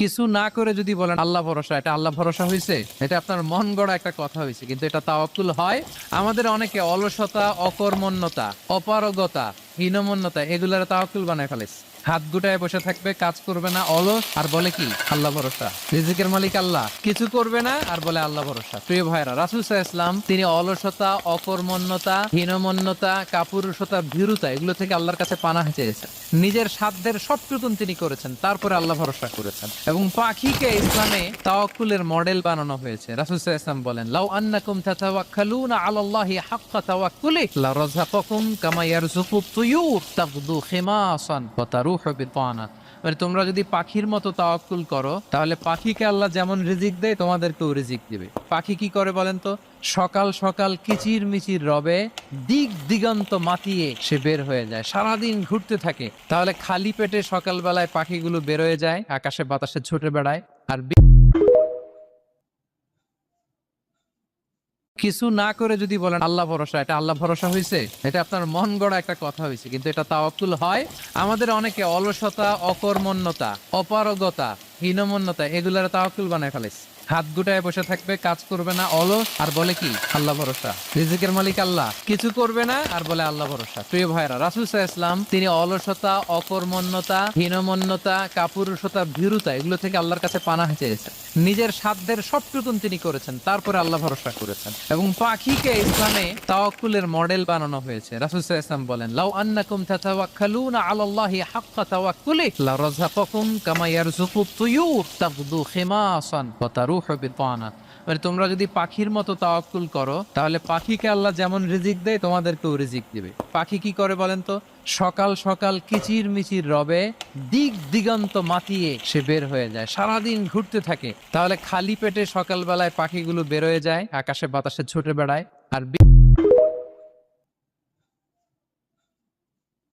কিছু না করে যদি বলেন আল্লাহ ভরসা, এটা আল্লাহ ভরসা হয়েছে? এটা আপনার মন গড়া একটা কথা হয়েছে, কিন্তু এটা তাওয়াক্কুল হয়? আমাদের অনেকে অলসতা, অকর্মণ্যতা, অপারগতা, হীনমন্যতা এগুলার তাওয়াক্কুল বানায় ফেলেছে। হাত গুটায় বসে থাকবে, কাজ করবে না, অলস, আর বলে কি আল্লাহ ভরসা। রিজিকের মালিক আল্লাহ, কিছু করবে না আর বলে আল্লাহ ভরসা। প্রিয় ভাইরা, রাসূল সাল্লাল্লাহু আলাইহি ওয়াসাল্লাম তিনি অলসতা, অকর্মণ্যতা, হীনমন্যতা, কাপুরুষতা, ভীরুতা এগুলো থেকে আল্লাহর কাছে পানাহ চেয়েছেন। নিজের সাধ্যের সবটুকুন তিনি করেছেন, তারপরে আল্লাহ ভরসা করেছেন। এবং পাখিকে ইসলামে তাওয়াক্কুলের মডেল বানানো হয়েছে। রাসূল সাল্লাল্লাহু আলাইহি ওয়াসাল্লাম বলেন, লাউ আন্নাকুম তাতাওয়াক্কালুনা আলাল্লাহি হাক্কা তাওয়াক্কুলিহি লারাযাকাকুম কামা ইয়ারযুকুত তুয়ুর তাগদু খিমাসান ওয়া তারুহু বিতানা। মানে তোমরা যদি পাখির মতো তাওয়াক্কুল করো, তাহলে পাখিকে আল্লাহ যেমন রিজিক দেয় তোমাদেরকেও রিজিক দিবে। পাখি কি করে বলেন তো? সকাল সকাল কিচির মিচির রবে, দিক দিগন্ত মাতিয়ে সে বের হয়ে যায়, সারাদিন ঘুরতে থাকে। তাহলে খালি পেটে সকালবেলায় পাখিগুলো বের হয়ে যায়, আকাশে বাতাসে ছুটে বেড়ায়। আর কিছু না করে যদি বলেন আল্লাহ ভরসা, এটা আল্লাহ ভরসা হয়েছে? এটা আপনার মন গড়া একটা কথা হয়েছে, কিন্তু এটা তাওয়াক্কুল হয়? আমাদের অনেকে অলসতা, অকর্মণ্যতা, অপারগতা, হীনমন্যতা এগুলার তাওয়াক্কুল বানায় ফেলেছে। হাত গুটায় বসে থাকবে, কাজ করবে না, অলস, আর বলে কি আল্লাহ ভরসা। রিজিকের মালিক আল্লাহ, কিছু করবে না আর বলে আল্লাহ ভরসা। প্রিয় ভাইরা, রাসূল সাল্লাল্লাহু আলাইহি ওয়াসাল্লাম তিনি অলসতা, অকর্মণ্যতা, হীনমন্যতা, কাপুরুষতা, ভীরুতা এগুলো থেকে আল্লাহর কাছে পানাহ চেয়েছেন। নিজের সাধ্যের সবটুকুন তিনি করেছেন, তারপরে আল্লাহ ভরসা করেছেন। এবং পাখিকে ইসলামে তাওয়াক্কুলের মডেল বানানো হয়েছে। রাসূল সাল্লাল্লাহু আলাইহি ওয়াসাল্লাম বলেন, লাউ আন্নাকুম তাতাওয়াক্কালুনা আলাল্লাহি হাক্কা তাওয়াক্কুলিহি লারাযাকাকুম কামা ইয়ারযুকুত তুয়ুর তাগদু খিমাসান ওয়া তারুহু বিতানা। মানে তোমরা যদি পাখির মতো তাওয়াক্কুল করো, তাহলে পাখিকে আল্লাহ যেমন রিজিক দেয় তোমাদেরকেও রিজিক দিবে। পাখি কি করে বলেন তো? সকাল সকাল কিচির মিচির রবে, দিক দিগন্ত মাতিয়ে সে বের হয়ে যায়, সারাদিন ঘুরতে থাকে। তাহলে খালি পেটে সকালবেলায় পাখিগুলো বের হয়ে যায়, আকাশে বাতাসে ছুটে বেড়ায়। আর